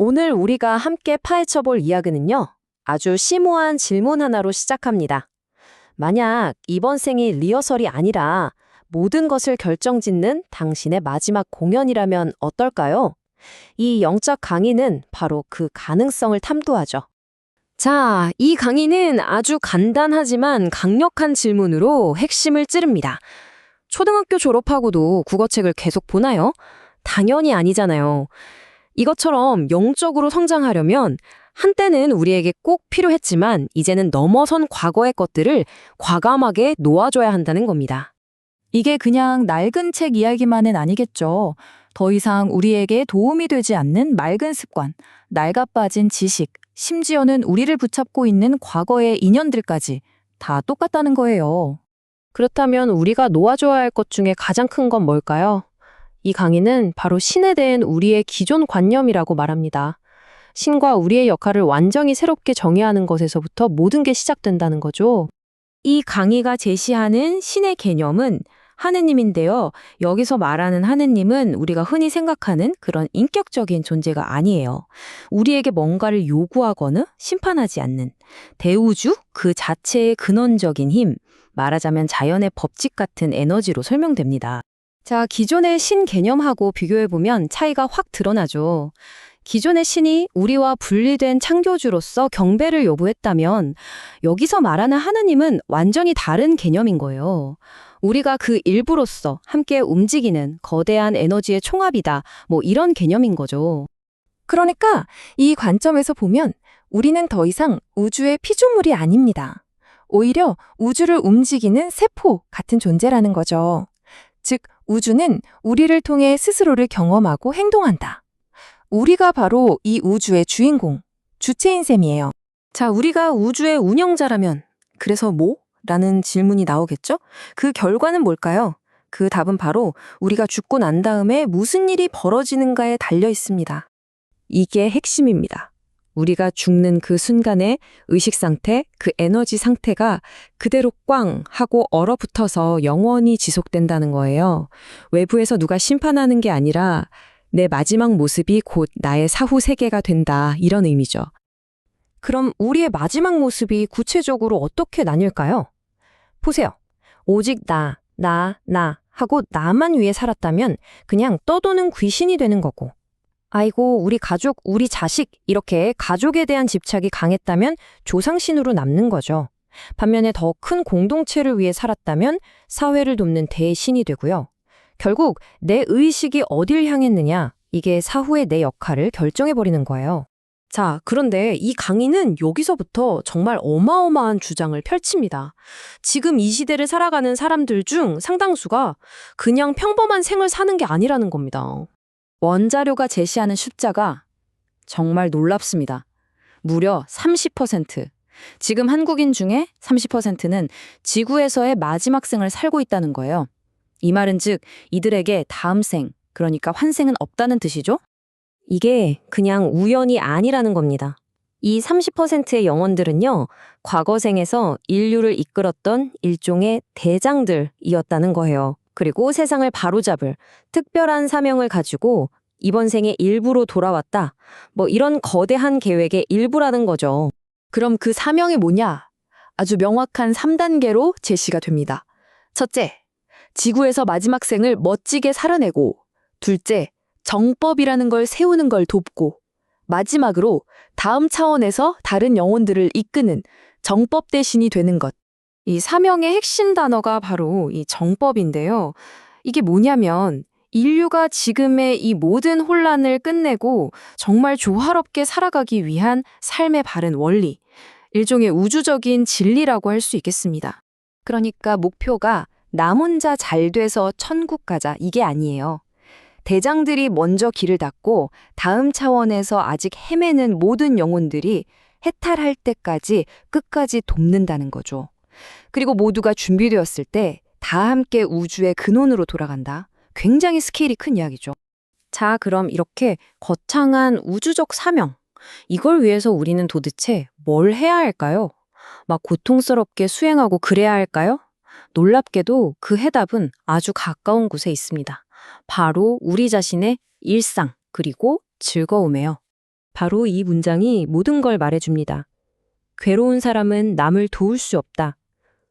오늘 우리가 함께 파헤쳐 볼 이야기는요, 아주 심오한 질문 하나로 시작합니다. 만약 이번 생이 리허설이 아니라 모든 것을 결정짓는 당신의 마지막 공연이라면 어떨까요? 이 영적 강의는 바로 그 가능성을 탐구하죠. 자, 이 강의는 아주 간단하지만 강력한 질문으로 핵심을 찌릅니다. 초등학교 졸업하고도 국어책을 계속 보나요? 당연히 아니잖아요. 이것처럼 영적으로 성장하려면 한때는 우리에게 꼭 필요했지만 이제는 넘어선 과거의 것들을 과감하게 놓아줘야 한다는 겁니다. 이게 그냥 낡은 책 이야기만은 아니겠죠. 더 이상 우리에게 도움이 되지 않는 맑은 습관, 낡아빠진 지식, 심지어는 우리를 붙잡고 있는 과거의 인연들까지 다 똑같다는 거예요. 그렇다면 우리가 놓아줘야 할 것 중에 가장 큰 건 뭘까요? 이 강의는 바로 신에 대한 우리의 기존 관념이라고 말합니다. 신과 우리의 역할을 완전히 새롭게 정의하는 것에서부터 모든 게 시작된다는 거죠. 이 강의가 제시하는 신의 개념은 하느님인데요. 여기서 말하는 하느님은 우리가 흔히 생각하는 그런 인격적인 존재가 아니에요. 우리에게 뭔가를 요구하거나 심판하지 않는 대우주 그 자체의 근원적인 힘, 말하자면 자연의 법칙 같은 에너지로 설명됩니다. 자, 기존의 신 개념하고 비교해보면 차이가 확 드러나죠. 기존의 신이 우리와 분리된 창조주로서 경배를 요구했다면 여기서 말하는 하느님은 완전히 다른 개념인 거예요. 우리가 그 일부로서 함께 움직이는 거대한 에너지의 총합이다. 뭐 이런 개념인 거죠. 그러니까 이 관점에서 보면 우리는 더 이상 우주의 피조물이 아닙니다. 오히려 우주를 움직이는 세포 같은 존재라는 거죠. 즉, 우주는 우리를 통해 스스로를 경험하고 행동한다. 우리가 바로 이 우주의 주인공, 주체인 셈이에요. 자, 우리가 우주의 운영자라면 그래서 뭐? 라는 질문이 나오겠죠? 그 결과는 뭘까요? 그 답은 바로 우리가 죽고 난 다음에 무슨 일이 벌어지는가에 달려 있습니다. 이게 핵심입니다. 우리가 죽는 그 순간의 의식 상태, 그 에너지 상태가 그대로 꽝 하고 얼어붙어서 영원히 지속된다는 거예요. 외부에서 누가 심판하는 게 아니라 내 마지막 모습이 곧 나의 사후 세계가 된다, 이런 의미죠. 그럼 우리의 마지막 모습이 구체적으로 어떻게 나뉠까요? 보세요. 오직 나 하고 나만 위해 살았다면 그냥 떠도는 귀신이 되는 거고, 아이고, 우리 가족, 우리 자식, 이렇게 가족에 대한 집착이 강했다면 조상신으로 남는 거죠. 반면에 더 큰 공동체를 위해 살았다면 사회를 돕는 대신이 되고요. 결국 내 의식이 어딜 향했느냐, 이게 사후의 내 역할을 결정해버리는 거예요. 자, 그런데 이 강의는 여기서부터 정말 어마어마한 주장을 펼칩니다. 지금 이 시대를 살아가는 사람들 중 상당수가 그냥 평범한 생을 사는 게 아니라는 겁니다. 원자료가 제시하는 숫자가 정말 놀랍습니다. 무려 30%. 지금 한국인 중에 30%는 지구에서의 마지막 생을 살고 있다는 거예요. 이 말은 즉 이들에게 다음 생, 그러니까 환생은 없다는 뜻이죠? 이게 그냥 우연이 아니라는 겁니다. 이 30%의 영혼들은요, 과거 생에서 인류를 이끌었던 일종의 대장들이었다는 거예요. 그리고 세상을 바로잡을 특별한 사명을 가지고 이번 생의 일부로 돌아왔다. 뭐 이런 거대한 계획의 일부라는 거죠. 그럼 그 사명이 뭐냐? 아주 명확한 3단계로 제시가 됩니다. 첫째, 지구에서 마지막 생을 멋지게 살아내고, 둘째, 정법이라는 걸 세우는 걸 돕고, 마지막으로 다음 차원에서 다른 영혼들을 이끄는 정법 대신이 되는 것. 이 사명의 핵심 단어가 바로 이 정법인데요. 이게 뭐냐면 인류가 지금의 이 모든 혼란을 끝내고 정말 조화롭게 살아가기 위한 삶의 바른 원리, 일종의 우주적인 진리라고 할 수 있겠습니다. 그러니까 목표가 나 혼자 잘 돼서 천국 가자, 이게 아니에요. 대장들이 먼저 길을 닫고 다음 차원에서 아직 헤매는 모든 영혼들이 해탈할 때까지 끝까지 돕는다는 거죠. 그리고 모두가 준비되었을 때 다 함께 우주의 근원으로 돌아간다. 굉장히 스케일이 큰 이야기죠. 자, 그럼 이렇게 거창한 우주적 사명, 이걸 위해서 우리는 도대체 뭘 해야 할까요? 막 고통스럽게 수행하고 그래야 할까요? 놀랍게도 그 해답은 아주 가까운 곳에 있습니다. 바로 우리 자신의 일상, 그리고 즐거움이에요. 바로 이 문장이 모든 걸 말해줍니다. 괴로운 사람은 남을 도울 수 없다.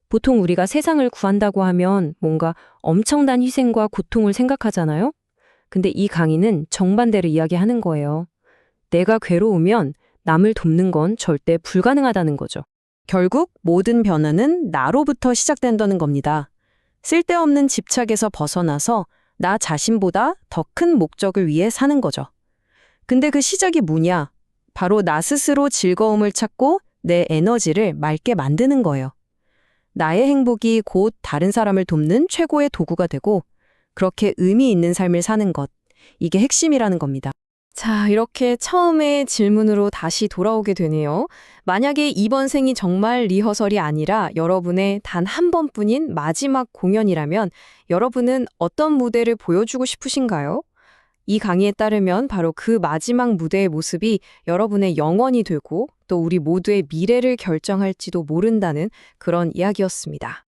보통 우리가 세상을 구한다고 하면 뭔가 엄청난 희생과 고통을 생각하잖아요? 근데 이 강의는 정반대로 이야기하는 거예요. 내가 괴로우면 남을 돕는 건 절대 불가능하다는 거죠. 결국 모든 변화는 나로부터 시작된다는 겁니다. 쓸데없는 집착에서 벗어나서 나 자신보다 더 큰 목적을 위해 사는 거죠. 근데 그 시작이 뭐냐? 바로 나 스스로 즐거움을 찾고 내 에너지를 맑게 만드는 거예요. 나의 행복이 곧 다른 사람을 돕는 최고의 도구가 되고 그렇게 의미 있는 삶을 사는 것. 이게 핵심이라는 겁니다. 자, 이렇게 처음의 질문으로 다시 돌아오게 되네요. 만약에 이번 생이 정말 리허설이 아니라 여러분의 단 한 번뿐인 마지막 공연이라면 여러분은 어떤 무대를 보여주고 싶으신가요? 이 강의에 따르면 바로 그 마지막 무대의 모습이 여러분의 영원이 되고 또 우리 모두의 미래를 결정할지도 모른다는 그런 이야기였습니다.